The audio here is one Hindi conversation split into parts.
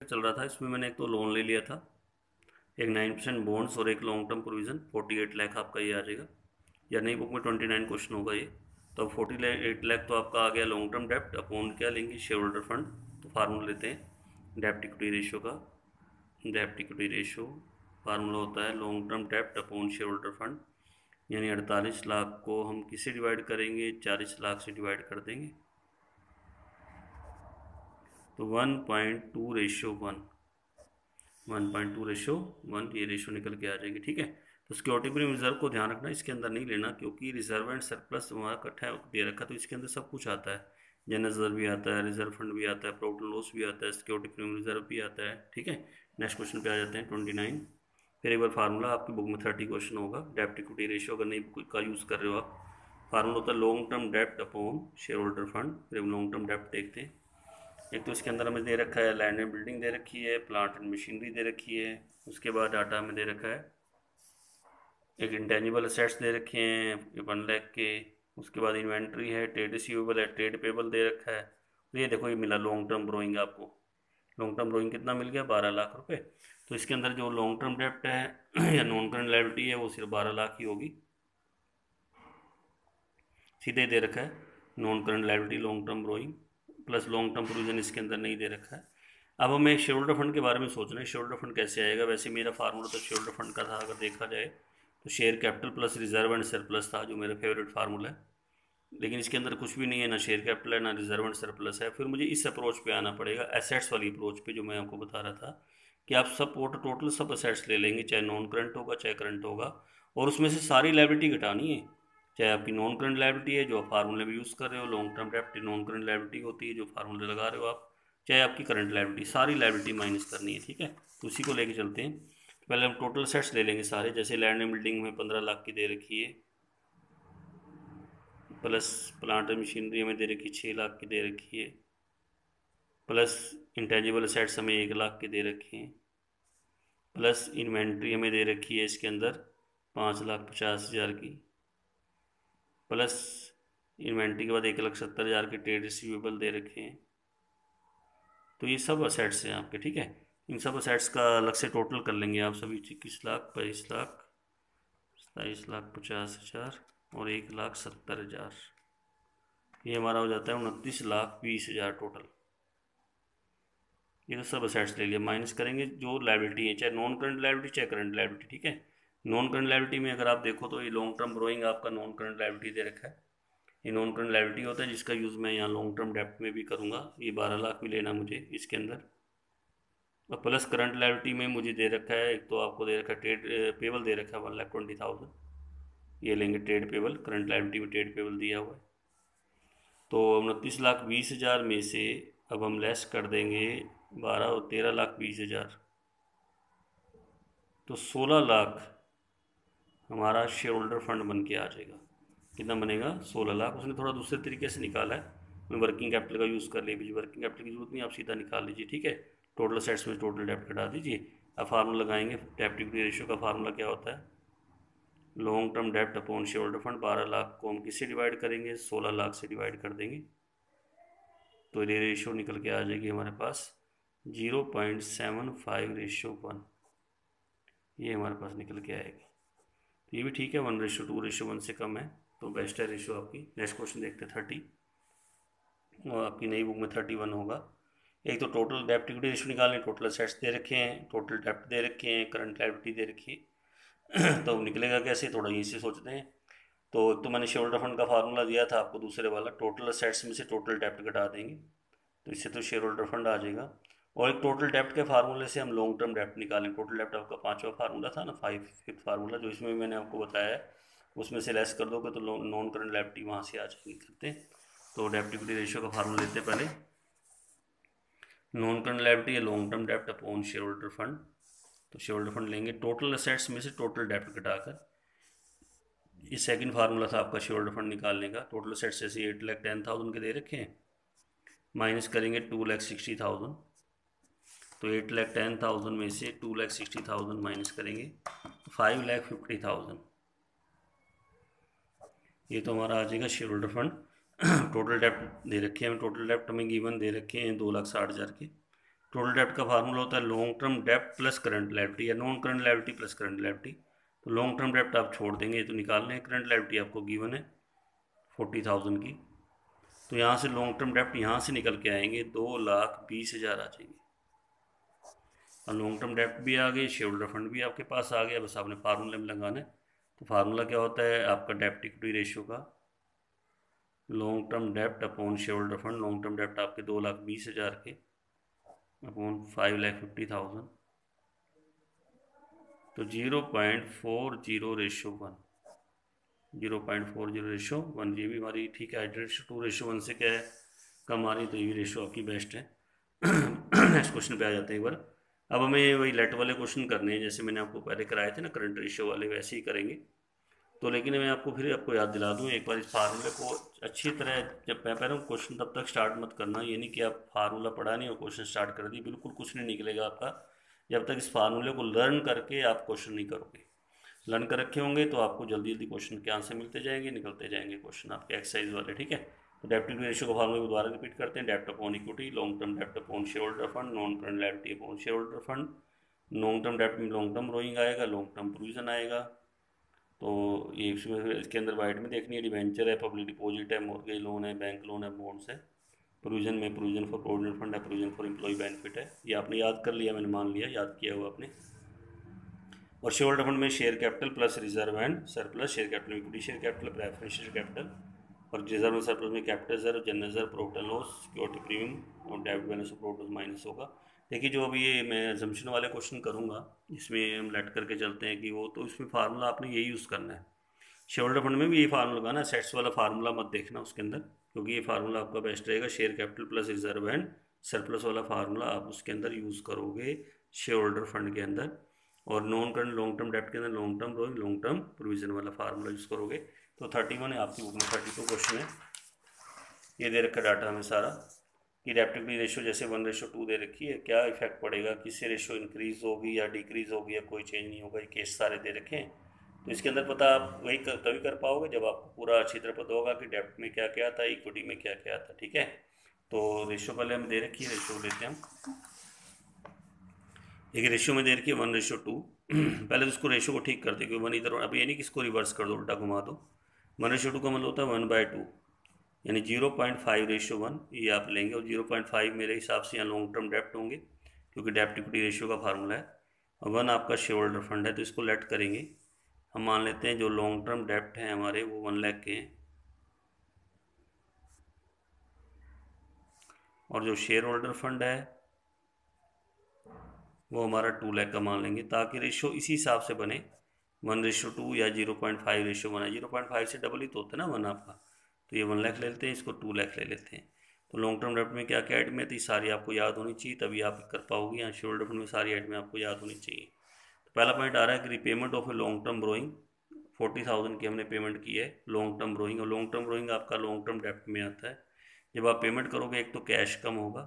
चल रहा था, इसमें मैंने एक तो लोन ले लिया था, एक 9% बॉन्ड्स और एक लॉन्ग टर्म प्रोविज़न 48 लाख आपका ये आ जाएगा। या नई बुक में 29 क्वेश्चन होगा ये। तो अब 48 लाख तो आपका आ गया लॉन्ग टर्म डेप्ट अपॉन क्या लेंगे, शेयर होल्डर फंड। तो फार्मूला लेते हैं डेप्ट इक्विटी रेशियो का। डेप्ट इक्विटी रेशियो फार्मूला होता है लॉन्ग टर्म डेप्ट अपॉन शेयर होल्डर फंड। यानी 48 लाख को हम किससे डिवाइड करेंगे, 40 लाख से डिवाइड कर देंगे। तो 1.2:1, 1.2:1 ये रेशो निकल के आ जाएगी। ठीक है, तो सिक्योरिटी प्रीमियम रिजर्व को ध्यान रखना, इसके अंदर नहीं लेना, क्योंकि रिजर्व एंड सरप्लस हमारा इकट्ठा दे रखा, तो इसके अंदर सब कुछ आता है। जनरल रिजर्व भी आता है, रिजर्व फंड भी आता है, प्रॉफिट लॉस भी आता है, सिक्योरिटी प्रीमियम रिजर्व भी आता है। ठीक है, नेक्स्ट क्वेश्चन पे आ जाते हैं 29। फिर एक बार फार्मूला आपकी बुक में 30 क्वेश्चन होगा। डेप्ट इक्विटी रेशियो अगर नई बुक का यूज़ कर रहे हो आप, फार्मूला होता है लॉन्ग टर्म डेप्ट अपॉन शेयर होल्डर फंड। फिर हम लॉन्ग टर्म डेप्ट देखते हैं। एक तो इसके अंदर हमें दे रखा है लैंड एंड बिल्डिंग दे रखी है, प्लांट एंड मशीनरी दे रखी है। उसके बाद डाटा हमें दे रखा है, एक इंटेंजिबल असेट्स दे रखे हैं 1 लाख के। उसके बाद इन्वेंट्री है, ट्रेड रिसीवेबल है, ट्रेड पेबल दे रखा है। तो ये देखो, ये मिला लॉन्ग टर्म ब्रोइंग आपको। लॉन्ग टर्म ब्रोइंग कितना मिल गया, 12 लाख रुपए। तो इसके अंदर जो लॉन्ग टर्म डेप्ट है या नॉन करंट लायबिलिटी है वो सिर्फ 12 लाख ही होगी, सीधे दे रखा है non current liability long term ब्रोइंग plus long term provision इसके अंदर नहीं दे रखा है। अब हमें शेयर होल्डर फंड के बारे में सोचना है, शेयर होल्डर फंड कैसे आएगा। वैसे मेरा फार्मूला तो शेयर होल्डर फंड का था, अगर देखा जाए तो share capital plus reserve and surplus था, जो मेरा फेवरेट फार्मूला है। लेकिन इसके अंदर कुछ भी नहीं है, ना शेयर कैपिटल है, ना रिजर्व एंड सरप्लस है। फिर मुझे इस अप्रोच पे आना पड़ेगा, एसेट्स वाली अप्रोच पे, जो मैं आपको बता रहा था कि आप सब टोटल सब असेट्स ले लेंगे, चाहे नॉन करंट होगा चाहे करंट होगा, और उसमें से सारी लायबिलिटी घटानी है। चाहे आपकी नॉन करंट लायबिलिटी है जो आप फार्मूले में यूज़ कर रहे हो, लॉन्ग टर्म डेप्ट नॉन करंट लायबिलिटी होती है जो फार्मूले लगा रहे हो आप, चाहे आपकी करंट लायबिलिटी, सारी लायबिलिटी माइनस करनी है। ठीक है, तो उसी को लेके चलते हैं। तो पहले हम टोटल असेट्स ले लेंगे सारे, जैसे लैंड एंड बिल्डिंग में 15 लाख की दे रखी है, प्लस प्लांट एंड मशीनरी हमें दे रखी 6 लाख की दे रखी है, प्लस इंटेंजिबल असेट्स हमें 1 लाख के दे रखे हैं, प्लस इन्वेंट्री हमें दे रखी है इसके अंदर 5,50,000 की, प्लस इन्वेंट्री के बाद 1,70,000 के ट्रेड रिसीवेबल दे रखे हैं। तो ये सब असेट्स हैं आपके। ठीक है, इन सब असेट्स का अलग से टोटल कर लेंगे आप सभी, 21 लाख, 22 लाख, 27,50,000 और 1,70,000। ये हमारा हो जाता है 29,20,000 टोटल। ये तो सब असेट्स ले लिया, माइनस करेंगे जो लायबिलिटी है, चाहे नॉन करंट लायबिलिटी चाहे करंट लायबिलिटी। ठीक है, नॉन करंट लायबिलिटी में अगर आप देखो तो ये लॉन्ग टर्म ब्रोइंग आपका नॉन करंट लायबिलिटी दे रखा है। ये नॉन करंट लायबिलिटी होता है जिसका यूज़ मैं यहाँ लॉन्ग टर्म डेप्ट में भी करूँगा। ये 12 लाख भी लेना मुझे इसके अंदर। और प्लस करंट लायबिलिटी में मुझे दे रखा है, एक तो आपको दे रखा है ट्रेड पेबल दे रखा है 1,20,000, ये लेंगे ट्रेड पेबल, करंट लायबिलिटी में ट्रेड पेबल दिया हुआ है। तो 29,20,000 में से अब हम लेस कर देंगे 12 और 13,20,000, तो 16 लाख हमारा शेयर होल्डर फंड बन के आ जाएगा। कितना बनेगा, 16 लाख। उसने थोड़ा दूसरे तरीके से निकाला है, मैं वर्किंग कैपिटल का यूज़ कर लिया, वर्किंग कैपिटल की जरूरत नहीं, आप सीधा निकाल लीजिए। ठीक है, टोटल असेट्स में टोटल डेप्ट घटा दीजिए। अब फार्मूला लगाएंगे, डेप्ट इक्विटी रेशियो का फार्मूला क्या होता है, लॉन्ग टर्म डेप्ट upon share holder fund. 12 lakh को हम किससे डिवाइड करेंगे, 16 लाख से डिवाइड कर देंगे, तो ये रेशियो निकल के आ जाएगी हमारे पास 0.75:1। ये हमारे पास निकल के आएगी। तो ये भी ठीक है, 1:2:1 से कम है, तो बेस्ट है रेशियो आपकी। नेक्स्ट क्वेश्चन देखते हैं 30, और आपकी नई बुक में 31 होगा। एक तो टोटल डेप्ट इक्विटी रेशियो निकालने, टोटल असेट्स दे रखे हैं, टोटल डेप्ट दे रखे हैं, करंट लायबिलिटी दे रखी है। तो निकलेगा कैसे, थोड़ा यहीं से सोचते हैं। तो एक तो मैंने शेयर होल्डर फंड का फार्मूला दिया था आपको, दूसरे वाला टोटल असेट्स में से टोटल डेप्ट घटा देंगे, तो इससे तो शेयर होल्डर फंड आ जाएगा। और एक टोटल डेप्ट के फार्मूले से हम लॉन्ग टर्म डेप्ट निकालें। टोटल डेप्ट आपका 5वां फार्मूला था ना, फिफ्थ फार्मूला, जो इसमें मैंने आपको बताया है, उसमें से लेस कर दोगे तो नॉन करंट लायबिलिटी वहाँ से आ जाएगी। करते हैं, तो डेप्ट इक्विटी रेशियो का फार्मूला लेते हैं पहले। नॉन करंट लायबिलिटी है लॉन्ग टर्म डेप्ट अपॉन शेयर होल्डर फंड। तो शेयर होल्डर फंड लेंगे टोटल असेट्स में से टोटल डेप्ट घटाकर। ये सेकंड फार्मूला था आपका शेयर होल्डर फंड निकालने का। टोटल असेट्स जैसे 8,10,000 के दे रखे हैं, माइनस करेंगे 2,60,000, तो 8,10,000 में से 2,60,000 माइनस करेंगे 5,50,000। ये तो हमारा आ जाएगा शेयर होल्डर फंड। टोटल डेप्ट दे रखे हैं, टोटल डेप्ट हमें गिवन दे रखे हैं 2,60,000 के। टोटल डेप्ट का फार्मूला होता है लॉन्ग टर्म डेप्ट प्लस करंट लायबिलिटी या non current liability plus current liability. तो लॉन्ग टर्म डेप्ट आप छोड़ देंगे, तो निकालने हैं। करंट लायबिलिटी आपको गिवन है 40,000 की, तो यहाँ से लॉन्ग टर्म डेप्ट यहाँ से निकल के आएंगे 2,20,000 आ जाएंगे। और लॉन्ग टर्म डेप्ट भी आ गई, शेयर होल्डर फंड भी आपके पास आ गया, बस आपने फार्मूले में लगाना है। तो फार्मूला क्या होता है आपका डेप्ट इक्विटी रेशियो का, लॉन्ग टर्म डेप्ट upon share holder fund. Long term डेप्ट आपके 2,20,000 के अपॉन 5,50,000, तो 0.40/1, 0.40/1। ये भी हमारी ठीक है। रेशियो 2/1 से क्या है कम आ रही, तो ये भी रेशियो आपकी बेस्ट है। नेक्स्ट क्वेश्चन पे आ जाते हैं एक बार। अब हमें वही लेट वाले क्वेश्चन करने हैं, जैसे मैंने आपको पहले कराए थे ना करंट रेशियो वाले, वैसे ही करेंगे। तो लेकिन मैं आपको याद दिला दूं एक बार इस फार्मूले को अच्छी तरह। जब मैं कह रहा हूँ क्वेश्चन तब तक स्टार्ट मत करना, ये नहीं कि आप फार्मूला पढ़ा नहीं और क्वेश्चन स्टार्ट कर दी, बिल्कुल कुछ नहीं निकलेगा आपका जब तक इस फार्मूले को लर्न करके आप क्वेश्चन नहीं करोगे। लर्न कर रखे होंगे तो आपको जल्दी जल्दी क्वेश्चन के आंसर मिलते जाएंगे, निकलते जाएंगे क्वेश्चन आपके एक्सरसाइज वाले, ठीक है। तो डेप्ट इक्विटी रेशियो का फार्मूला को दोबारा रिपीट करते हैं। डेप्ट अपॉन इक्विटी, लॉन्ग टर्म डेप्ट upon share holder fund, non current liability upon share holder fund. Long term डेप्ट में लॉन्ग टर्म रोइंग आएगा, लॉन्ग टर्म प्रोविजन आएगा। तो ये इसके अंदर वाइट में देखनी है, डिवेंचर है, पब्लिक डिपॉजिट है, मॉर्गेज लोन है, बैंक लोन है, बॉन्ड्स है। प्रोविजन में प्रोविजन फॉर प्रोविडेंट फंड है, प्रोविजन फॉर एम्प्लॉय बेनिफिट है। ये आपने याद कर लिया, मैंने मान लिया याद किया हुआ आपने। और शेयर होल्डर फंड में share capital plus reserve and surplus, share capital equity share capital preferential capital, और रिजर्व सरप्लस में capital reserve, general reserve, profit loss, security premium और debit balance of profit minus होगा। देखिए जो अभी ये मैं अजम्पशन वाले क्वेश्चन करूँगा, इसमें हम लेट करके चलते हैं कि वो, तो इसमें फार्मूला आपने यही यूज़ करना है। शेयर होल्डर फंड में भी यही फार्मूला लगाना, सेट्स वाला फार्मूला मत देखना उसके अंदर, क्योंकि ये फार्मूला आपका बेस्ट रहेगा। Share capital plus reserve and surplus वाला फार्मूला आप उसके अंदर यूज़ करोगे शेयर होल्डर फंड के अंदर। और नॉन करंट लॉन्ग टर्म डेप्ट के अंदर long term borrowing, long term provision वाला फार्मूला यूज़ करोगे। तो 31 है आपकी बुक में, 32 क्वेश्चन है। ये दे रखा डाटा हमें सारा कि डेप्ट इक्विटी रेशियो जैसे 1/2 दे रखी है, क्या इफेक्ट पड़ेगा, किससे रेशियो इंक्रीज होगी या डिक्रीज होगी या कोई चेंज नहीं होगा, ये केस सारे दे रखे हैं। तो इसके अंदर पता आप वही तभी कर पाओगे जब आपको पूरा अच्छी तरह पता होगा कि डेप्ट में क्या क्या था, इक्विटी में क्या क्या था, ठीक है। तो रेशियो पहले हमें दे रखी है, रेशियो लेते हैं हम। एक रेशियो में दे रखी है 1/2। पहले तो उसको रेशियो को ठीक कर दे, क्योंकि 1 इधर, अब ये नहीं कि इसको रिवर्स कर दो, उल्टा घुमा दो। 1/2 का मतलब होता है 1/2, यानी 0.5/1 ये आप लेंगे। और 0.5 मेरे हिसाब से यहाँ लॉन्ग टर्म डेप्ट होंगे, क्योंकि डेप्ट इक्विटी रेशियो का फार्मूला है। और 1 आपका शेयर होल्डर फंड है, तो इसको लेट करेंगे। हम मान लेते हैं जो लॉन्ग टर्म डेप्ट हैं हमारे वो 1 लाख के हैं, और जो शेयर होल्डर फंड है वो हमारा 2 लाख का मान लेंगे, ताकि रेशियो इसी हिसाब से बने 1/2 या 0.5/1 है। 0.5 से डबल ही तो होता है ना 1 आपका। तो ये 1 लाख ले लेते हैं, इसको 2 लाख ले लेते हैं। तो लॉन्ग टर्म डेप्ट में क्या क्या आइटम है, तो सारी आपको याद होनी चाहिए, तभी आप कर पाओगे। यहाँ शेयर होल्डर फंड में सारी आइटम आपको याद होनी चाहिए। तो पहला पॉइंट आ रहा है कि repayment of a long term ब्रोइंग, 40,000 की हमने पेमेंट की है लॉन्ग टर्म ब्रोइंग। और लॉन्ग टर्म ब्रोइंग आपका लॉन्ग टर्म डेप्ट में आता है। जब आप पेमेंट करोगे एक तो कैश कम होगा,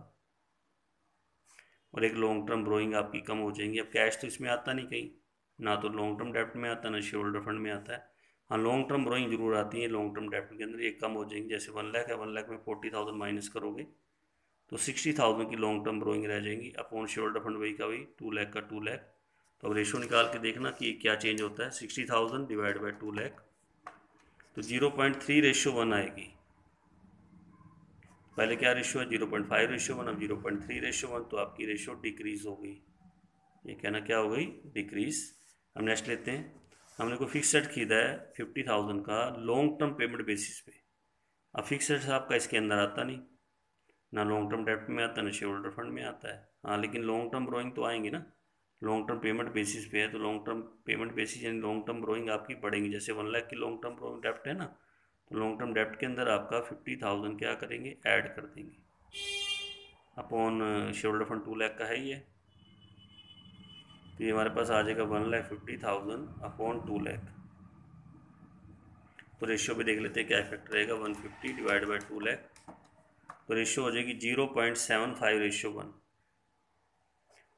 और एक लॉन्ग टर्म ब्रोइंग आपकी कम हो जाएंगी। अब कैश तो इसमें आता नहीं कहीं, ना तो लॉन्ग टर्म डेप्ट में आता है ना शेयर होल्डर फंड में आता है। हाँ लॉन्ग टर्म ब्रोइंग जरूर आती है लॉन्ग टर्म डेप्ट के अंदर, ये कम हो जाएंगी। जैसे 1 लाख है, 1 लाख में 40,000 माइनस करोगे तो 60,000 की लॉन्ग टर्म ब्रोइंग रह जाएंगी। अपॉन शेयर होल्डर फंड वही का वही 2 लाख का 2 लाख। तो अब रेशो निकाल के देखना कि क्या चेंज होता है। 60,000 डिवाइड बाई 2 लाख, तो 0.3/1 आएगी। पहले क्या रेशियो है 0.5/1, अब 0.3/1, तो आपकी रेशियो डिक्रीज हो गई। ये कहना क्या हो गई, डिक्रीज। हम नेक्स्ट लेते हैं। हमने कोई फिक्स सेट खरीदा है 50,000 का लॉन्ग टर्म पेमेंट बेसिस पे। अब फिक्स सेट आपका इसके अंदर आता नहीं, ना लॉन्ग टर्म डेप्ट में आता है ना शेयर होल्डर फंड में आता है। हाँ लेकिन लॉन्ग टर्म ब्रोइंग तो आएंगी ना, लॉन्ग टर्म पेमेंट बेसिस पे है। तो लॉन्ग टर्म पेमेंट बेसिस यानी लॉन्ग टर्म ब्रोइंग आपकी बढ़ेंगी। जैसे 1 लाख की लॉन्ग टर्म ब्रोइंग डेप्ट है ना, तो लॉन्ग टर्म डेप्ट के अंदर आपका 50,000 क्या करेंगे, ऐड कर देंगे। Upon share holder fund 2 lakh का है ये, तो ये हमारे पास आ जाएगा 1,50,000 अपॉन 2 लाख। तो रेशियो पे देख लेते हैं क्या इफेक्ट रहेगा। 150 डिवाइड बाई 2 लाख, तो रेशियो हो जाएगी 0.75/1।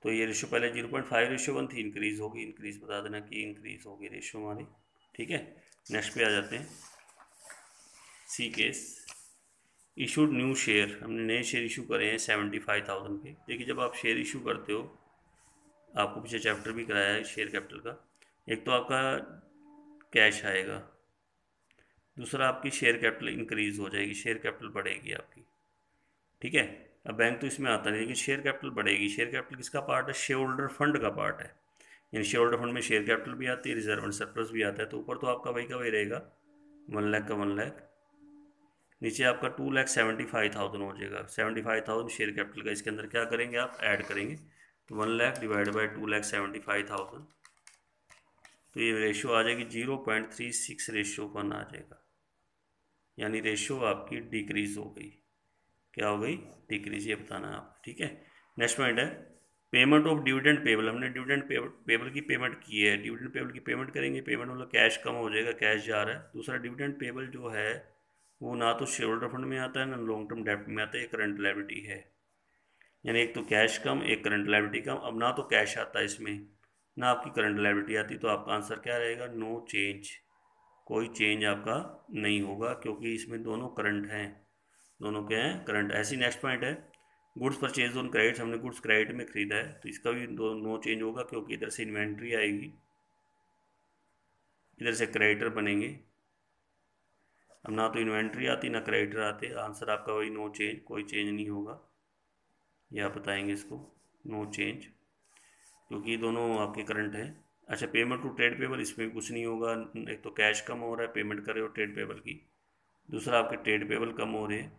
तो ये रेशियो पहले 0.5/1 थी, इंक्रीज होगी। इंक्रीज बता देना कि इंक्रीज होगी रेशियो हमारी, ठीक है। नेक्स्ट पे आ जाते हैं। सी केस, इशूड न्यू शेयर, हमने नए शेयर इशू करे हैं 75,000 के। देखिए जब आप शेयर इशू करते हो, आपको पीछे चैप्टर भी कराया है शेयर कैपिटल का, एक तो आपका कैश आएगा, दूसरा आपकी शेयर कैपिटल इंक्रीज हो जाएगी, शेयर कैपिटल बढ़ेगी आपकी, ठीक है। अब बैंक तो इसमें आता नहीं, लेकिन शेयर कैपिटल बढ़ेगी। शेयर कैपिटल किसका पार्ट है? शेयर होल्डर फंड का पार्ट है। यानी शेयर होल्डर फंड में शेयर कैपिटल भी आती है, रिजर्व एंड सरप्लस भी आता है। तो ऊपर तो आपका वही का वही रहेगा, 1 लाख का 1 लाख, नीचे आपका 2,75,000 हो जाएगा। 75,000 शेयर कैपिटल का, इसके अंदर क्या करेंगे आप? ऐड करेंगे। तो 1 लाख डिवाइड बाई 2,75,000, तो ये रेशियो आ जाएगी 0.36:1 आ जाएगा। यानी रेशियो आपकी डिक्रीज हो गई। क्या हो गई? डिक्रीज, ये बताना है आप, ठीक है। नेक्स्ट पॉइंट है पेमेंट ऑफ डिविडेंड पेबल। हमने डिविडेंड पेबल की पेमेंट की है, डिविडेंड पेबल की पेमेंट करेंगे। पेमेंट मतलब कैश कम हो जाएगा, कैश जा रहा है। दूसरा डिविडेंड पेबल जो है वो ना तो शेयर होल्डर फंड में आता है ना लॉन्ग टर्म डेब्ट में आता है, ये करंट लायबिलिटी है। यानी एक तो कैश कम, एक करंट लायबिलिटी कम। अब ना तो कैश आता है इसमें, ना आपकी करंट लायबिलिटी आती, तो आपका आंसर क्या रहेगा? No change. कोई चेंज आपका नहीं होगा, क्योंकि इसमें दोनों करंट हैं, दोनों क्या हैं? करंट। ऐसी नेक्स्ट पॉइंट है गुड्स परचेज ऑन क्रेडिट। हमने गुड्स क्रेडिट में खरीदा है, तो इसका भी नो चेंज होगा, क्योंकि इधर से इन्वेंट्री आएगी, इधर से क्रेडिटर बनेंगे। अब ना तो इन्वेंट्री आती ना क्रेडिटर आते, आंसर आपका वही नो चेंज, कोई चेंज नहीं होगा। ये आप बताएंगे इसको, नो चेंज, क्योंकि दोनों आपके करंट हैं। अच्छा, पेमेंट टू ट्रेड पेबल, इसमें भी कुछ नहीं होगा। एक तो कैश कम हो रहा है, पेमेंट कर रहे हो ट्रेड पेबल की, दूसरा आपके ट्रेड पेबल कम हो रहे हैं,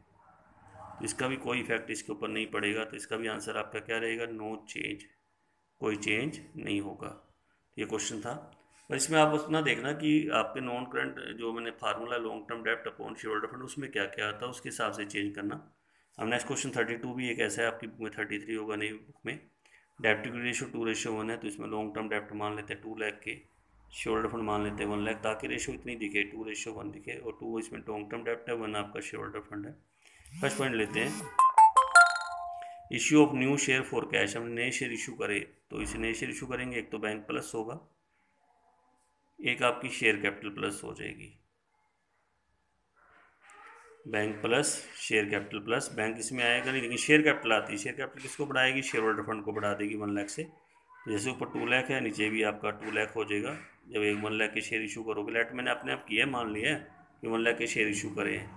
तो इसका भी कोई इफेक्ट इसके ऊपर नहीं पड़ेगा। तो इसका भी आंसर आपका क्या रहेगा? नो चेंज, कोई चेंज नहीं होगा। ये क्वेश्चन था। पर इसमें आप उतना देखना कि आपके नॉन करंट जो मैंने फार्मूला लॉन्ग टर्म डेप्ट अपॉन शेयर होल्डर फंड, उसमें क्या क्या आता है उसके हिसाब से चेंज करना। अब नेक्स्ट क्वेश्चन 32 भी एक ऐसा है, आपकी बुक में 33 होगा नई बुक में। डेप्ट इक्विटी रेशियो 2:1 है, तो इसमें लॉन्ग टर्म डेप्ट मान लेते हैं 2 लाख के, शेयर होल्डर फंड मान लेते हैं 1 लाख, ताकि रेशियो इतनी दिखे 2:1 दिखे, और 2 इसमें लॉन्ग टर्म डेप्ट है, 1 आपका शेयर होल्डर फंड है। फर्स्ट पॉइंट लेते हैं, issue of new share for cash. हमने नए शेयर इशू करे, तो इसे नए शेयर इशू करेंगे, एक तो बैंक प्लस होगा, एक आपकी शेयर कैपिटल प्लस हो जाएगी। Bank plus share capital plus, bank इसमें आएगा नहीं, लेकिन शेयर कैपिटल आती है। शेयर कैपिटल किसको बढ़ाएगी? शेयर होल्डर फंड को बढ़ा देगी 1 लाख से। तो जैसे ऊपर 2 लाख है, नीचे भी आपका 2 लाख हो जाएगा। जब एक 1 लाख के शेयर इशू करोगे, लेट मैंने अपने आप किया है, मान लिया है कि 1 लाख के शेयर इशू करे हैं,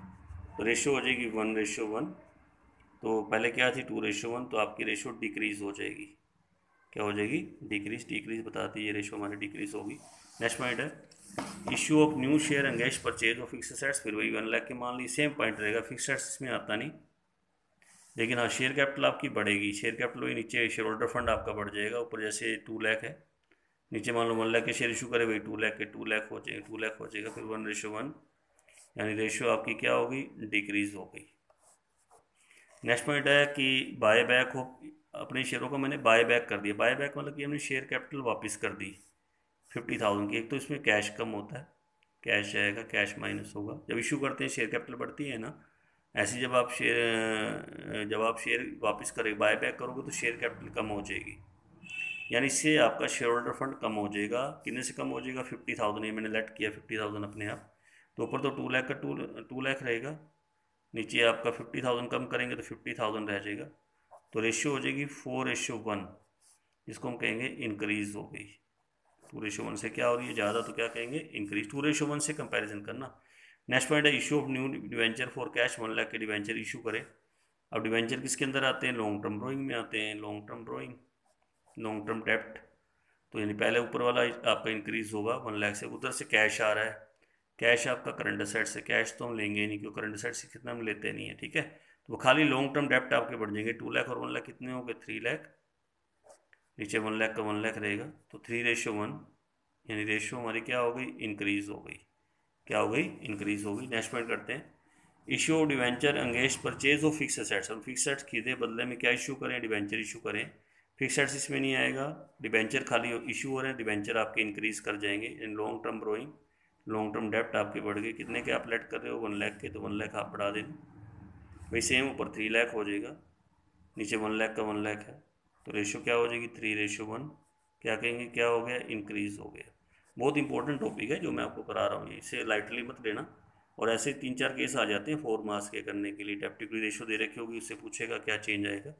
तो रेशियो हो जाएगी 1:1। तो पहले क्या थी? 2:1, तो आपकी रेशियो डिक्रीज हो जाएगी। क्या हो जाएगी? डिक्रीज। डिक्रीज बताती है ये रेशियो हमारी डिक्रीज होगी। नेक्स्ट पॉइंट है issue of new share engage purchase of fix assets. फिर वही 1 लाख के मान ली, सेम पॉइंट रहेगा, फिक्स एसेट्स इसमें आता नहीं, लेकिन हाँ शेयर कैपिटल आपकी बढ़ेगी। शेयर कैपिटल वही नीचे शेयर होल्डर फंड आपका बढ़ जाएगा, ऊपर जैसे 2 लाख है, नीचे मान लो 1 लाख के शेयर इशू करे, वही 2 लाख के 2 लाख हो जाएगा, 2 लाख हो जाएगा, फिर 1:1, यानी रेशियो आपकी क्या होगी? डिक्रीज हो गई। नेक्स्ट पॉइंट है कि बाय बैक हो, अपने शेयरों को मैंने बाय बैक कर दिया। बाय बैक मतलब कि हमने शेयर कैपिटल वापस कर दी 50,000 की। एक तो इसमें कैश कम होता है, कैश जाएगा, कैश माइनस होगा। जब इशू करते हैं शेयर कैपिटल बढ़ती है ना, ऐसे जब आप शेयर वापस करें, बाय बैक करोगे, तो शेयर कैपिटल कम हो जाएगी, यानी इससे आपका शेयर होल्डर फंड कम हो जाएगा। कितने से कम हो जाएगा? 50,000, ये मैंने लेट किया 50,000 अपने आप। तो ऊपर तो 2 लाख का 2 लाख रहेगा, नीचे आपका 50,000 कम करेंगे तो 50,000 रह जाएगा। तो रेशियो हो जाएगी 4:1, जिसको हम कहेंगे इंक्रीज हो गई। 2:1 से क्या हो रही है? ज़्यादा, तो क्या कहेंगे? इंक्रीज। 2:1 से कंपैरिजन करना। नेक्स्ट पॉइंट है issue of new debenture for cash. 1 lakh के डिवेंचर इशू करें। अब डिवेंचर किसके अंदर आते हैं? लॉन्ग टर्म ड्रॉइंग में आते हैं, long term drawing, long term डेप्ट। तो यानी पहले ऊपर वाला आपका इंक्रीज होगा 1 लाख से, उधर से कैश आ रहा है, कैश आपका करंट असेट से, कैश तो हम लेंगे ही नहीं, क्योंकि करंट असेट से कितना हम लेते नहीं है, ठीक है। तो वो खाली लॉन्ग टर्म डेप्ट आपके बढ़ जाएंगे। 2 लाख और 1 लाख कितने हो गए? 3 लाख, नीचे 1 लाख का 1 लाख रहेगा, तो 3:1, यानी रेशियो हमारी क्या हो गई? इंक्रीज हो गई। क्या हो गई? इंक्रीज हो गई। नेक्स्ट पॉइंट करते हैं इशू ऑफ डिवेंचर अंगेज परचेज ऑफ फिक्स एसेट्स। हम फिक्स एसेट्स खरीदे, बदले में क्या इशू करें? डिवेंचर इशू करें। फिक्स एसेट्स इसमें नहीं आएगा, डिवेंचर खाली इशू हो रहे हैं, डिवेंचर आपके इंक्रीज कर जाएंगे। In long term borrowing, long term डेप्ट आपके बढ़ गए। कितने के आप लेट कर रहे हो? 1 लाख के, तो 1 लाख आप बढ़ा देना, वही सेम ऊपर 3 लाख हो जाएगा, नीचे 1 लाख का 1 लाख है, तो रेशियो क्या हो जाएगी? 3:1। क्या कहेंगे? क्या हो गया? इंक्रीज हो गया। बहुत इंपॉर्टेंट टॉपिक है जो मैं आपको करा रहा हूँ, इसे लाइटली मत लेना। और ऐसे 3-4 केस आ जाते हैं 4 मार्क्स के करने के लिए। डेब्ट इक्विटी रेशियो दे रखी होगी, उससे पूछेगा क्या चेंज आएगा।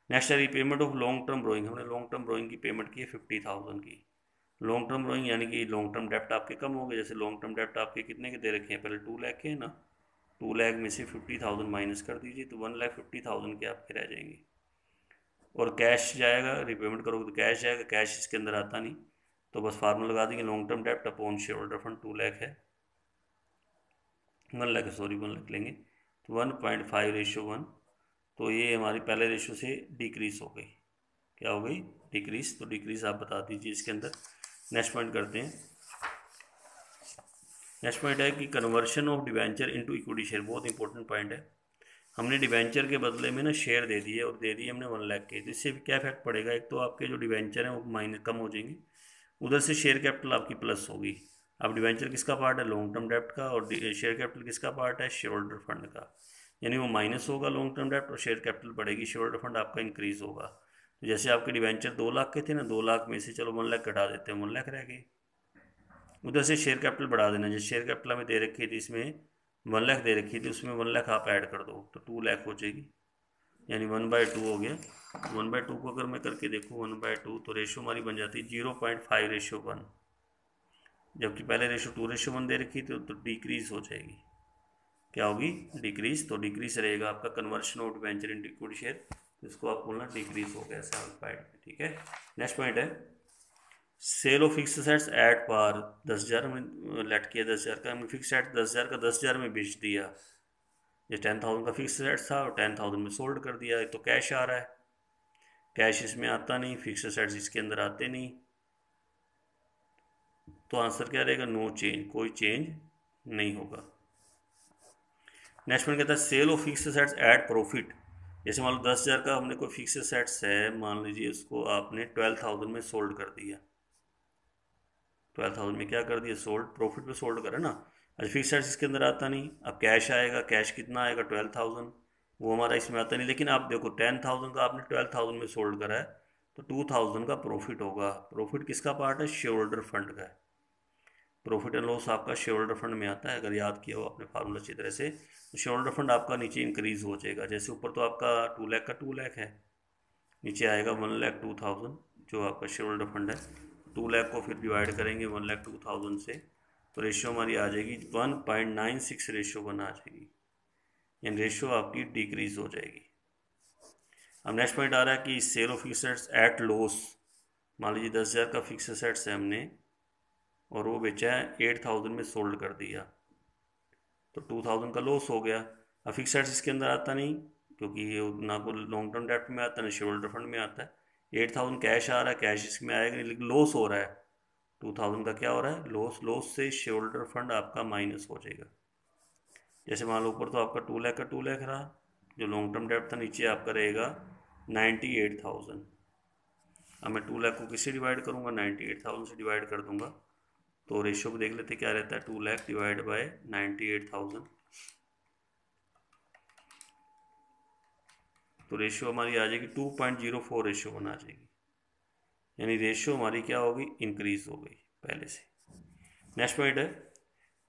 नेक्स्ट है रीपेमेंट ऑफ लॉन्ग टर्म ब्रोइंग। हमने लॉन्ग टर्म ब्रोइंग की पेमेंट की है 50,000 की। लॉन्ग टर्म ब्रोइंग यानी कि लॉन्ग टर्म डेप्ट आपके कम हो गए। जैसे लॉन्ग टर्म डेप्ट आपके कितने के दे रखे हैं, पहले 2 लाख के हैं ना, 2 लाख में से 50,000 माइनस कर दीजिए तो 1,50,000 के आपके रह जाएंगे। और कैश जाएगा, रिपेमेंट करोगे तो कैश जाएगा, कैश इसके अंदर आता नहीं, तो बस फार्मूला लगा देंगे लॉन्ग टर्म डेप्ट upon share holder fund. 2 lakh है, 1 लाख सॉरी 1 लाख लेंगे तो 1.5:1, तो ये हमारी पहले रेशो से डिक्रीज हो गई। क्या हो गई, डिक्रीज। तो डिक्रीज आप बता दीजिए इसके अंदर। नेक्स्ट पॉइंट करते हैं। नेक्स्ट पॉइंट है कि conversion of debenture into equity share. बहुत इंपॉर्टेंट पॉइंट है। हमने डिवेंचर के बदले में ना शेयर दे दिए, और दे दिए हमने 1 लाख के। तो इससे भी क्या इफेक्ट पड़ेगा, एक तो आपके जो डिवेंचर हैं वो माइनस कम हो जाएंगे, उधर से शेयर कैपिटल आपकी प्लस होगी। अब डिवेंचर किसका पार्ट है, लॉन्ग टर्म डेप्ट का, और शेयर कैपिटल किसका पार्ट है, शेयर होल्डर फंड का। यानी वो माइनस होगा लॉन्ग टर्म डेप्ट, और शेयर कैपिटल बढ़ेगी, शेयर होल्डर फंड आपका इंक्रीज होगा। तो जैसे आपके डिवेंचर 2 लाख के थे ना, 2 लाख में से चलो 1 लाख घटा देते हैं, 1 लाख रह गए। उधर से शेयर कैपिटल बढ़ा देना। जैसे शेयर कैपिटल हमें दे रखी थी, इसमें 1 लाख दे रखी थी, उसमें 1 लाख आप ऐड कर दो तो 2 लाख हो जाएगी, यानी 1/2 हो गया। 1/2 को अगर मैं करके देखूँ 1/2, तो रेशो हमारी बन जाती है 0.5:1। जबकि पहले रेशो 2:1 दे रखी थी, तो डिक्रीज हो जाएगी। क्या होगी, डिक्रीज। तो डिक्रीज रहेगा आपका conversion of debenture into equity share, इसको आप बोलना डिक्रीज हो गया 7. ठीक है। नेक्स्ट पॉइंट है sale of fix assets at par. 10,000 में लेट किया, 10,000 का हमने फिक्स एट 10,000 का 10,000 में बेच दिया। ये 10,000 का फिक्स एसेट्स था और 10,000 में सोल्ड कर दिया। तो कैश आ रहा है, कैश इसमें आता नहीं, फिक्स एसेट्स इसके अंदर आते नहीं, तो आंसर क्या रहेगा, नो चेंज, कोई चेंज नहीं होगा। नेक्स्ट पॉइंट कहता है sale of fix assets at profit. जैसे मान लो 10,000 का हमने कोई फिक्स एसेट्स है, मान लीजिए उसको आपने 12,000 में सोल्ड कर दिया। 12,000 में क्या कर दिया, सोल्ड, प्रॉफिट पे सोल्ड करा ना। अच्छा फिक्स एसेट्स इसके अंदर आता नहीं, अब कैश आएगा, कैश कितना आएगा 12,000, वो हमारा इसमें आता नहीं। लेकिन आप देखो 10,000 का आपने 12,000 में सोल्ड करा है, तो 2,000 का प्रॉफिट होगा। प्रॉफिट किसका पार्ट है, शेयर होल्डर फंड का है। प्रॉफिट एंड लॉस आपका शेयर होल्डर फंड में आता है, अगर याद किया हो आपने फार्मूला अच्छी तरह से। तो शेयर होल्डर फंड आपका नीचे इंक्रीज हो जाएगा। जैसे ऊपर तो आपका 2 लाख का 2 लाख है, नीचे आएगा 1,02,000 जो आपका शेयर होल्डर फंड है। 2 लाख को फिर डिवाइड करेंगे 1,02,000 से, तो रेशियो हमारी आ जाएगी 1.96 रेशियो बना आ जाएगी, यानी रेशियो आपकी डिक्रीज हो जाएगी। अब नेक्स्ट पॉइंट आ रहा है कि sale of fix assets at loss. मान लीजिए 10,000 का फिक्स एसेट्स है हमने, और वो बेचा है 8,000 में सोल्ड कर दिया, तो 2,000 का लॉस हो गया। अब फिक्स एसेट्स इसके अंदर आता नहीं, क्योंकि ये ना को लॉन्ग टर्म डेप्ट में आता है ना शेयर होल्डर फंड में आता है। 8,000 कैश आ रहा है, कैश इसमें आएगा नहीं, लेकिन लॉस हो रहा है। 2,000 का क्या हो रहा है, लॉस। लॉस से शेयर होल्डर फंड आपका माइनस हो जाएगा। जैसे मान लो ऊपर तो आपका 2 लाख का 2 लाख रहा, जो लॉन्ग टर्म डेप्ट था, नीचे आपका रहेगा 98,000। अब मैं 2 लाख को किससे डिवाइड करूँगा, 98,000 से डिवाइड कर दूंगा, तो रेशियो को देख लेते क्या रहता है, 2 लाख डिवाइड बाय 98,000, तो रेशियो हमारी आ जाएगी 2.04 रेशियो बना जाएगी, यानी रेशियो हमारी क्या होगी, इंक्रीज हो गई पहले से। नेक्स्ट पॉइंट है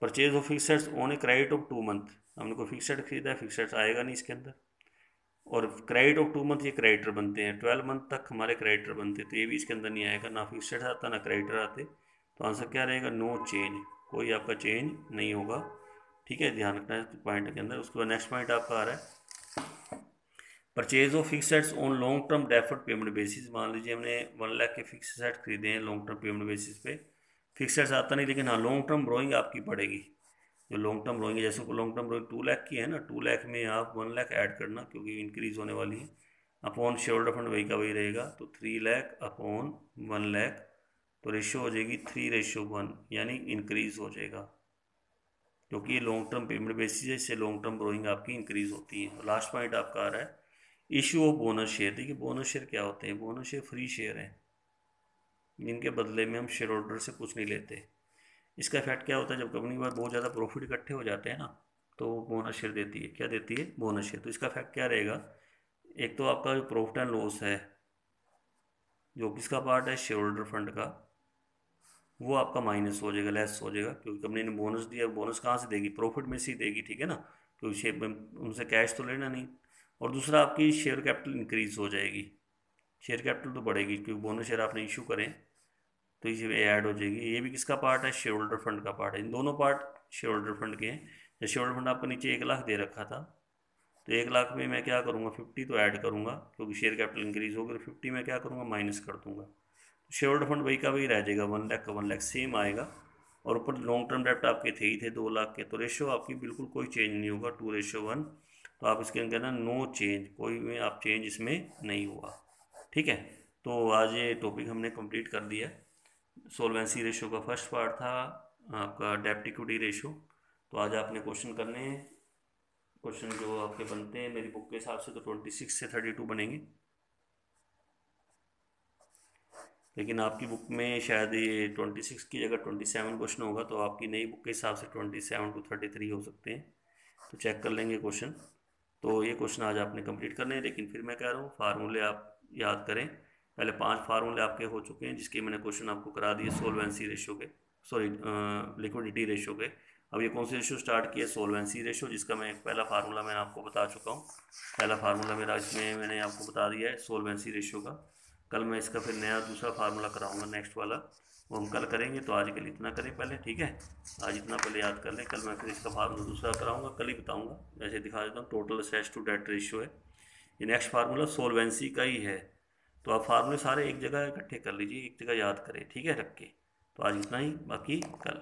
purchase of fix on a credit of 2 month. हमने कोई फिक्स खरीदा है, फिक्स आएगा नहीं इसके अंदर, और क्रेडिट ऑफ 2 मंथ ये क्रेडिटर बनते हैं, 12 मंथ तक हमारे क्रेडिटर बनते हैं, तो ये भी इसके अंदर नहीं आएगा, ना फिक्स आता ना क्रेडिटर आते। तो आंसर क्या रहेगा, नो चेंज, कोई आपका चेंज नहीं होगा। ठीक है, ध्यान रखना है पॉइंट के अंदर। उसके बाद नेक्स्ट पॉइंट आपका आ रहा है purchase of fix assets on long term deferred payment basis. मान लीजिए हमने 1 लाख के फिक्स एसेट खरीदे हैं लॉन्ग टर्म पेमेंट बेसिस पे, फिक्स एसेट्स आता नहीं, लेकिन हाँ लॉन्ग टर्म ब्रोइंग आपकी बढ़ेगी। जो लॉन्ग टर्म ब्रोइंग है, जैसे लॉन्ग टर्म ब्रोइंग 2 लाख की है ना, 2 लाख में आप 1 लाख ऐड करना, क्योंकि इंक्रीज होने वाली है, अपॉन शेयर होल्डर फंड वही का वही रहेगा, तो 3 लाख अपॉन 1 लाख, तो रेशियो हो जाएगी 3:1, यानी इंक्रीज हो जाएगा, क्योंकि ये लॉन्ग टर्म पेमेंट बेसिस है, इससे लॉन्ग टर्म ब्रोइंग आपकी इंक्रीज होती है। लास्ट पॉइंट आपका आ रहा है इशू ऑफ बोनस शेयर। देखिए बोनस शेयर क्या होते हैं, बोनस शेयर फ्री शेयर हैं, जिनके बदले में हम शेयर होल्डर से कुछ नहीं लेते। इसका इफेक्ट क्या होता है, जब कंपनी के पास बहुत ज़्यादा प्रॉफिट इकट्ठे हो जाते हैं ना, तो वो बोनस शेयर देती है। क्या देती है, बोनस शेयर। तो इसका इफेक्ट क्या रहेगा, एक तो आपका जो प्रॉफिट एंड लॉस है, जो किसका पार्ट है, शेयर होल्डर फंड का, वो आपका माइनस हो जाएगा, लेस हो जाएगा, क्योंकि कंपनी ने बोनस दिया, बोनस कहाँ से देगी, प्रॉफिट में से ही देगी, ठीक है ना, क्योंकि शेयर में उनसे कैश तो लेना नहीं। और दूसरा आपकी शेयर कैपिटल इंक्रीज हो जाएगी, शेयर कैपिटल तो बढ़ेगी, क्योंकि बोनस शेयर आपने इशू करें तो इसी में ऐड हो जाएगी। ये भी किसका पार्ट है, शेयर होल्डर फंड का पार्ट है, इन दोनों पार्ट शेयर होल्डर फंड के हैं। जैसे शेयर होल्डर फंड आपको नीचे 1 लाख दे रखा था, तो 1 लाख में मैं क्या करूँगा, 50 तो ऐड करूँगा, क्योंकि शेयर कैपिटल इंक्रीज होगी, 50 में क्या करूँगा, माइनस कर दूंगा। शेयर होल्डर फंड वही का वही रह जाएगा, 1 लाख का 1 लाख सेम आएगा। और ऊपर लॉन्ग टर्म डेप्ट आपके थे ही थे 2 लाख के, तो रेशियो आपकी बिल्कुल कोई चेंज नहीं होगा, 2:1। तो आप इसके अंदर ना नो चेंज, कोई में आप चेंज इसमें नहीं हुआ, ठीक है। तो आज ये टॉपिक हमने कंप्लीट कर दिया। सोलवेंसी रेशियो का फर्स्ट पार्ट था आपका डेप्ट इक्विटी रेशियो। तो आज आपने क्वेश्चन करने हैं, क्वेश्चन जो आपके बनते हैं मेरी बुक के हिसाब से तो 26 से 32 बनेंगे, लेकिन आपकी बुक में शायद ये 26 की जगह 27 क्वेश्चन होगा, तो आपकी नई बुक के हिसाब से 27 to 33 हो सकते हैं, तो चेक कर लेंगे क्वेश्चन। तो ये क्वेश्चन आज आपने कंप्लीट करने हैं, लेकिन फिर मैं कह रहा हूँ फार्मूले आप याद करें। पहले 5 फार्मूले आपके हो चुके हैं, जिसके मैंने क्वेश्चन आपको करा दिए सोलवेंसी रेशियो के, सॉरी लिक्विडिटी रेशियो के। अब ये कौन सी रेशियो स्टार्ट किया, सोलवेंसी रेशियो, जिसका मैं पहला फार्मूला मैंने आपको बता चुका हूँ। पहला फार्मूला मेरा इसमें मैंने आपको बता दिया है सोलवेंसी रेशियो का। कल मैं इसका फिर नया दूसरा फार्मूला कराऊंगा, नेक्स्ट वाला, वो हम कल करेंगे। तो आज के लिए इतना करें पहले, ठीक है, आज इतना पहले याद कर लें, कल मैं फिर इसका फार्मूला दूसरा कराऊंगा, कल ही बताऊंगा। वैसे दिखा देता हूँ, total assets to debt ratio है ये, नेक्स्ट फार्मूला सोलवेंसी का ही है। तो आप फार्मूले सारे एक जगह इकट्ठे कर लीजिए, एक जगह याद करें, ठीक है, रख के। तो आज इतना ही, बाकी कल।